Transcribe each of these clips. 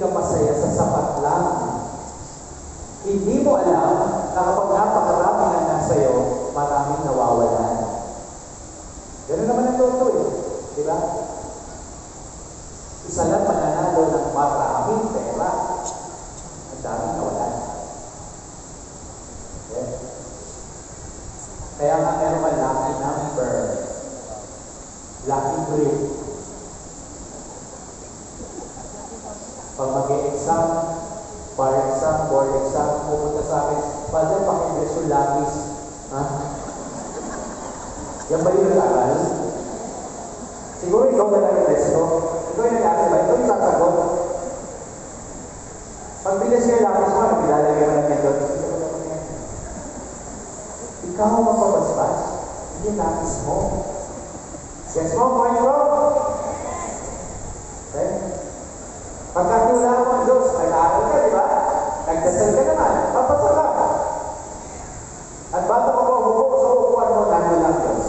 ka masaya sa sapat lang. Hindi mo alam na kapag napakarami na nasa iyo, maraming nawawalan. Ganun naman ang totoo eh. Di ba? Isa lang mananalo ng maraming pera. Ang daming nawalan. Okay? Kaya nga meron ka lucky number. Lucky grip. Pag mag-e-exam, bar exam, board exam, pumunta sa akin, Father, pakinggan yung lapis. Ha? Yan ba yung nag-aaral? Siguro ikaw na nag-resto. Ikaw yung nag-aaral ba? Ikaw yung sasagot. Pag bilis kayo lapis mo, naglalagay mo ng ito. Ikaw ang mapabasbas. Hindi yung lapis mo. Yes mo, point bro? Okay? Pagkatula mo ang Diyos, nag-aaral ka, di ba? Nagdasal ka naman, papasa ka. At bago ka pa umupo sa upuan mo, nandun lang Diyos.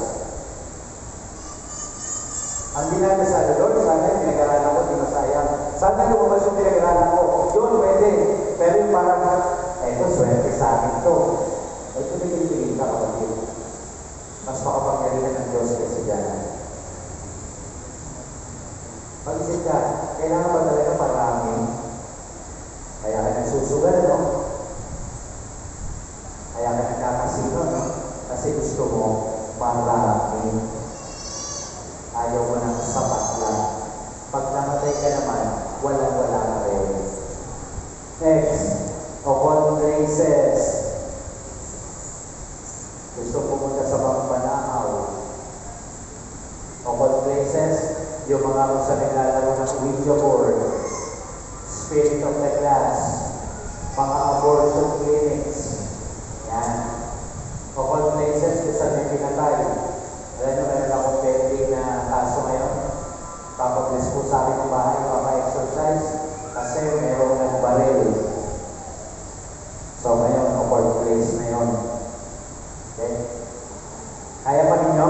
Ang dinadasal, Lord, sana yung pinag-aralan ko, di masayang. Sana lumabas yung pinag-aralan ko. Yun, pwede. Pero yung parang, eto, swerte sa akin to. Ito pinipili ka, kapatid. Mas makapangyarihan ng Diyos kasi dyan. Pag-isip ka, kailangan ba talaga marami? Kaya ka nagsusugal, no? Kaya ka nagkakasino, no? Kasi gusto mo marami. Ayaw mo ng sapat lang. Pag namatay ka naman, walang-wala ka rin. Next, occult places. Gusto pumunta sa mga Banaaw. Occult places, yung mga kung sa naglalaro ng Ouija board, spirit of the glass, mga abortion clinics, yan. Occult places, kung saan may pinatay. Alam nyo, meron akong pending na kaso ngayon. Kapag-list po sa akin ng bahay, papa-exercise, kasi merong nagbaril. So ngayon, occult place na yun. Okay? Kaya pa ninyo?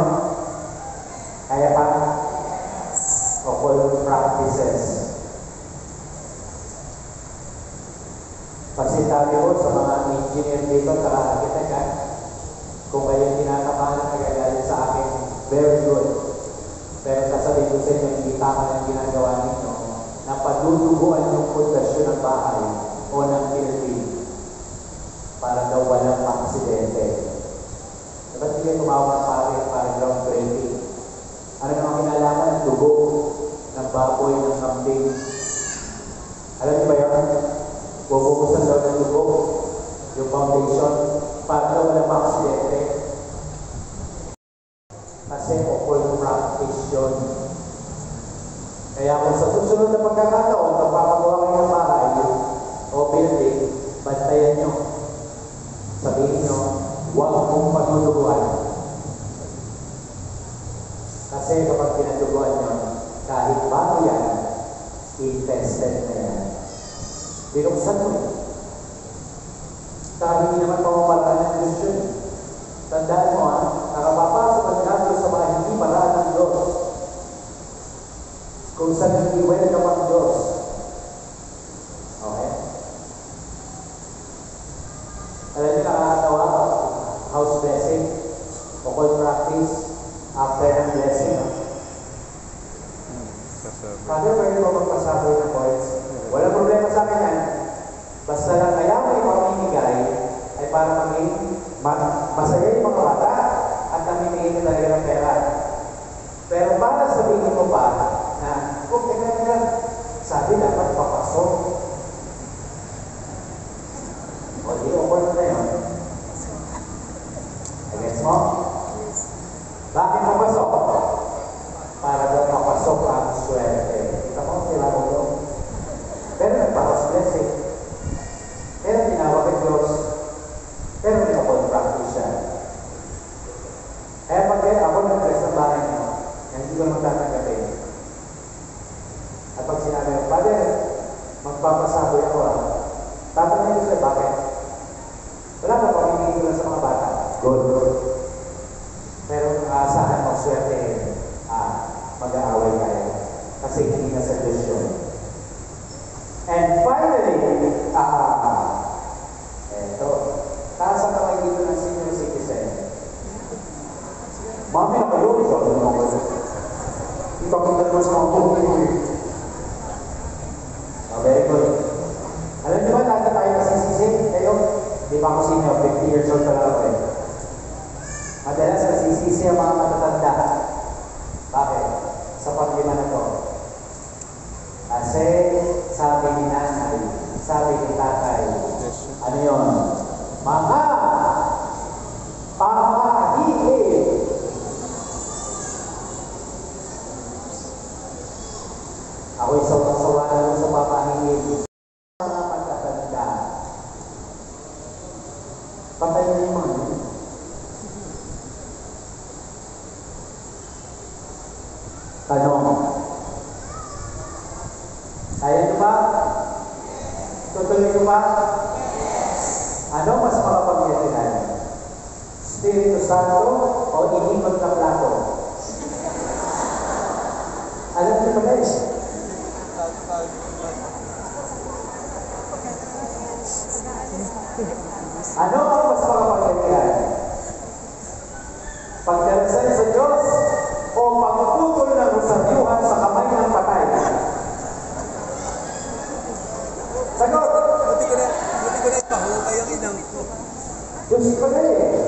Kaya pa? Occult practices. Pagsitabi ko sa mga engineer dito, sa architect, kung kayo tinatamaan, nagagalit sa akin, very good. Pero sasabihin ko sa inyo, hindi tama ng ginagawa ninyo na paduduguan yung pundasyon ng bahay o ng building para daw walang aksidente. Dapat hindi tumawag ng parang groundbreaking. Ano naman kinalaman ng dugo, ng baboy, ng kambing? Alam niyo ba yun? Bubukusan daw ng dugo, yung foundation, para daw walang aksidente. Kasi occult practice yun. Kaya kung sa susunod na pagkakataon, magpapagawa kayo ng bahay o building, bantayan nyo. Sabihin nyo, huwag mong patutuguan. Kasi kapag pinaduguan nyo, kahit bago yan, infested na yan. Binuksan mo yun. Kahit hindi naman pamamaraan ng Diyos yun. Tandaan mo nakapapasok ang diablo sa mga hindi maraan ng Diyos. Kung saan hindi welcome ang Diyos. Okay? Alam niyo, nakakatawa, house blessing, occult practice, after ng blessing. Father, pwede mo magpasaboy ng points? Walang problema sa akin yan. Basta lang kaya mo yung pamimigay ay para maging masaya yung mga bata at namimigay ka talaga ng pera. Pero para sabihin mo pa na, teka, sabi dapat papasok. O di, open na yun. Agets mo? Bakit papasok? Para daw papasok ang swerte. Kita mo, sila mo yun. Pero nagpapas blessing. Pero tinawag ang Diyos. Pero may occult practice siya. Kaya pag ako nag-dress ng bahay niyo, hindi ko naman tatanggapin. At pag sinabi ng Father, magpapasaboy ako tatanggapin ko siya, bakit? Wala ka pamimigay ko lang sa mga bata. Good. Pero aasahan mo, swerte mag-aaway kayo. Kasi hindi na sa Diyos yun. And finally, eto, taas ang kamay dito ng senior citizen. Mami na kayo, sabi naman kayo. Ipakita naman sa mga pumili. Very good. Alam niyo ba, dati tayo nasisisi kayo? Di ba ako senior, 50 years old pa lang ako eh. Madalas nasisisi ang mga matatanda. Bakit? Sa paglima na to. Kasi sabi ni nanay, sabi ni tatay, ano yun? Mga pamahiin. Ako'y sawa-sawa na sa pamahiin. Mga pagkatanda. Patay na yung mga yun. Tanong. Kaya nyo ba? Tutuloy nyo ba? Ano mas makapagyatinan? Espiritu Santo o inimag na plato? Alam nyo ba guys? Ano ang mas makapagyatinan? Pagdarasal sa Diyos o pagputol ng rosaryuhan sa kamay ng patay? Sagot! Buti ko na ipahukay ang inang ko. Diyos ko na eh.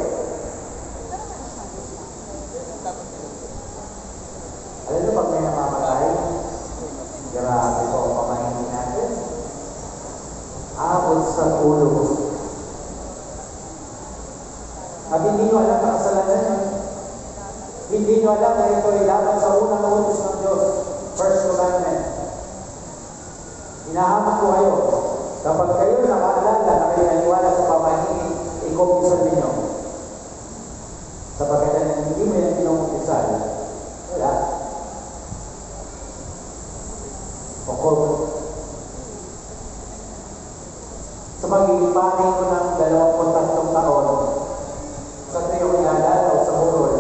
Alam nyo, pag may namamatay, grabe po ang pamahiin natin. Abot sa ulo. At hindi nyo alam na kasalanan nyo. Hindi nyo alam na ito ay laban sa unang utos ng Diyos. First commandment. Hinahamon ko kayo. Kapag kayo nakaalala na kayo naniwala sa pamahiin, i-kumpisan ninyo. Sapagkat na hindi mo yan pinumpisan, wala. Bukod. Sa pag-iipanin ko ng 23 taon, sa triyong inalala o sa burol,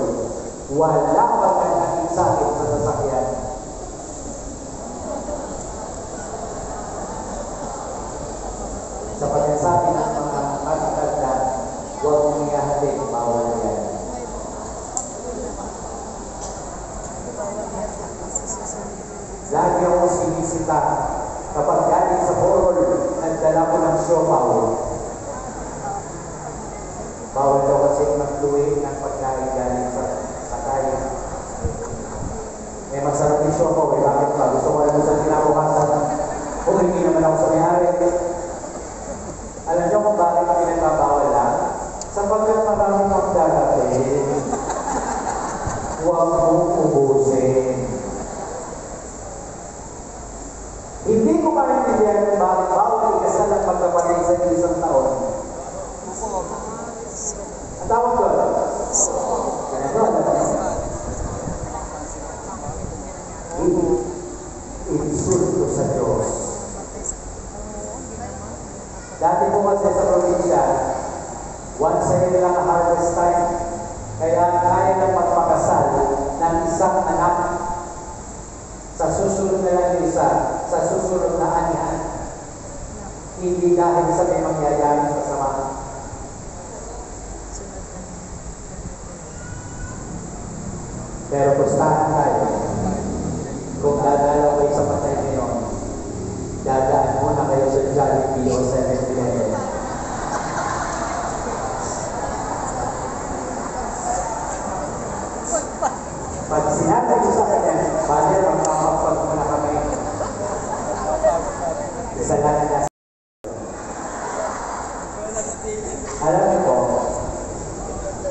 wala pa nagkakit sa akin sa sasakyan. Sa pagkasabi ng mga matatanda, huwag mong ihahatid, bawal yan. Lagi ako sinisita kapag galing sa burol, nagdala ko ng siopaw. Bawal daw kasi magluwi ng pagkain galing sa sakay. Eh, masarap yung siopaw eh. Bakit pa? Gusto ko lang sa kinabukasan. Humingi naman ako sa may-ari. Alam niyo kung bakit pinagpapawal lang? Sapagkat maraming magdarating. Huwag mong ubusin. Hindi ko maintindihan kung bakit bawal ikasal ang magkapatid sa isang taon. Ang tawag doon? Ganito, alam niyo? Insulto sa Diyos. Dati po kasi sa probinsya, once a year lang ang harvest time, kaya kaya nang magpakasal ng isang anak sa susunod na lang isa, sa susunod na anihan. Hindi dahil sa may mangyayari sa sama. Pero pustahan tayo. Kung dadalaw kayo sa patay ngayon, dadaan muna kayo sa Jollibee o 7-Eleven. Pag sinabi ko sa kanya, Father, magpapagpag mo na kami. Kasalanan na. Alam niyo po,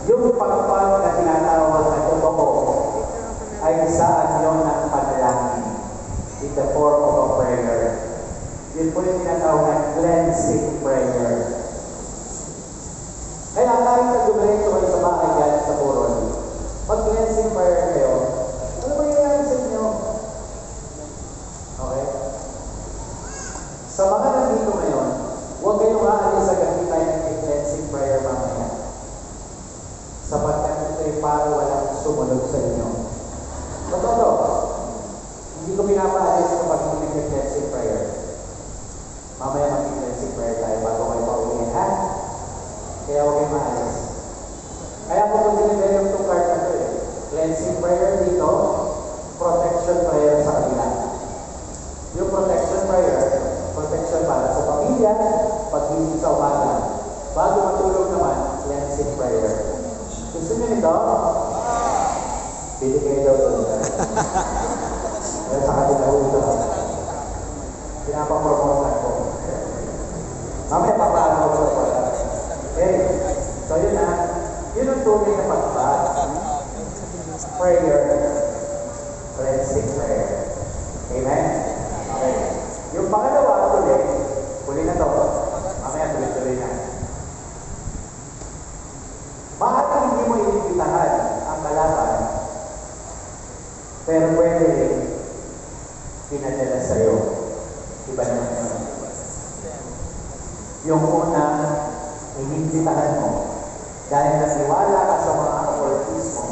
yung pagpag na tinatawag na totoo ay saan yun ng panalangin in the form of a prayer. Yun po yung tinatawag na cleansing prayer. Kaya kahit nag-dumiretso kayo sa bahay galing sa Coron, pag-cleansing prayer kayo, ano ba yung sa inyo? Okay? Sa mga nandito ngayon, huwag kayong aalis sa gabi tayo ng cleansing prayer mamaya. Sapagkat ito'y para walang sumunod sa inyo. Totoo. Hindi ko pinapaalis kapag hindi nag-cleansing prayer. cleansing prayer dito, protection prayer sa kanila. Yung protection prayer, protection para sa pamilya, pag-isip sa umaga. Bago matulog naman, cleansing prayer. Gusto niyo nito? Pili kayo daw doon. Kaya sa kanila ito. Pinapapromote ko. Mamaya papaalam ko sa wala. Okay. So yun na. Yun ang tunay na pagpapag. Prayer. Cleansing prayer. Amen? Okay. Yung pangalawa, huli na to. Mamaya tuloy-tuloy na. Bakit hindi mo inibitahan ang kalaban, pero pwede rin pinadala sa'yo? Iba naman yun. Yung una, inibitahan mo dahil naniwala ka sa mga occultismo,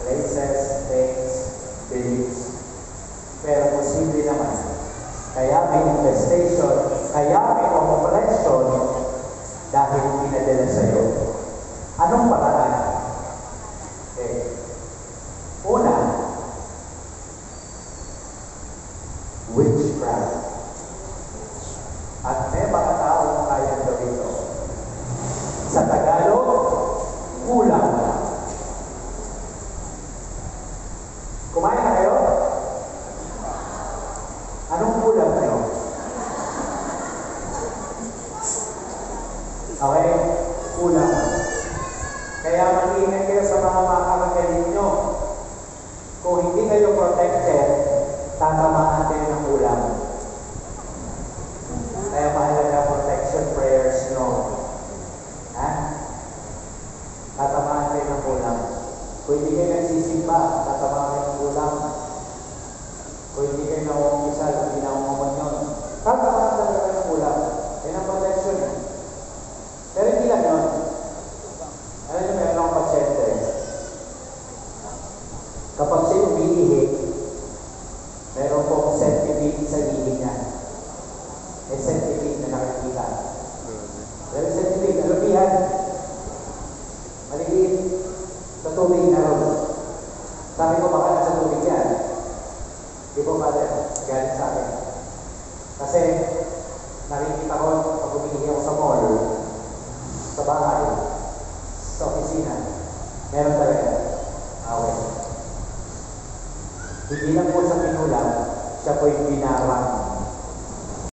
places, things, beliefs. Pero posible naman, kaya may infestation, kaya may oppression dahil pinadala sa'yo. Anong paraan? Okay. Una, witchcraft. At may mga taong kaya gawin ito. Sa Tagalog, kulang. Kumain na kayo? Anong kulang kayo? Okay? Kulang. Kaya mag-iingat kayo sa mga makakagaling nyo. Kung hindi kayo protected, tatamaan kayo ng kulang. Kaya mahalaga protection prayers nyo. Ha? Tatamaan kayo ng kulang. Kung hindi kayo nagsisimba, tatamaan kayo ng kulang. Kung hindi kayo nauumisal, hindi nauumamon yun. Tatamaan talaga kayo ng kulang. Yan ang protection. Pero hindi lang yun. Alam niyo, meron akong pasyente. Kapag siya umiihi, meron pong centipede sa ihi niya. May centipede na nakikita. Pero centipede, alupihan. Maliit. Sa tubig na ron. Sabi ko, baka nasa tubig yan. Di po, Father, galing sa akin. Kasi, nakikita ko, pag umiihi ako sa mall, sa bahay, sa opisina, meron talaga. Away. Hindi lang po sa pinulang, siya po'y binarang.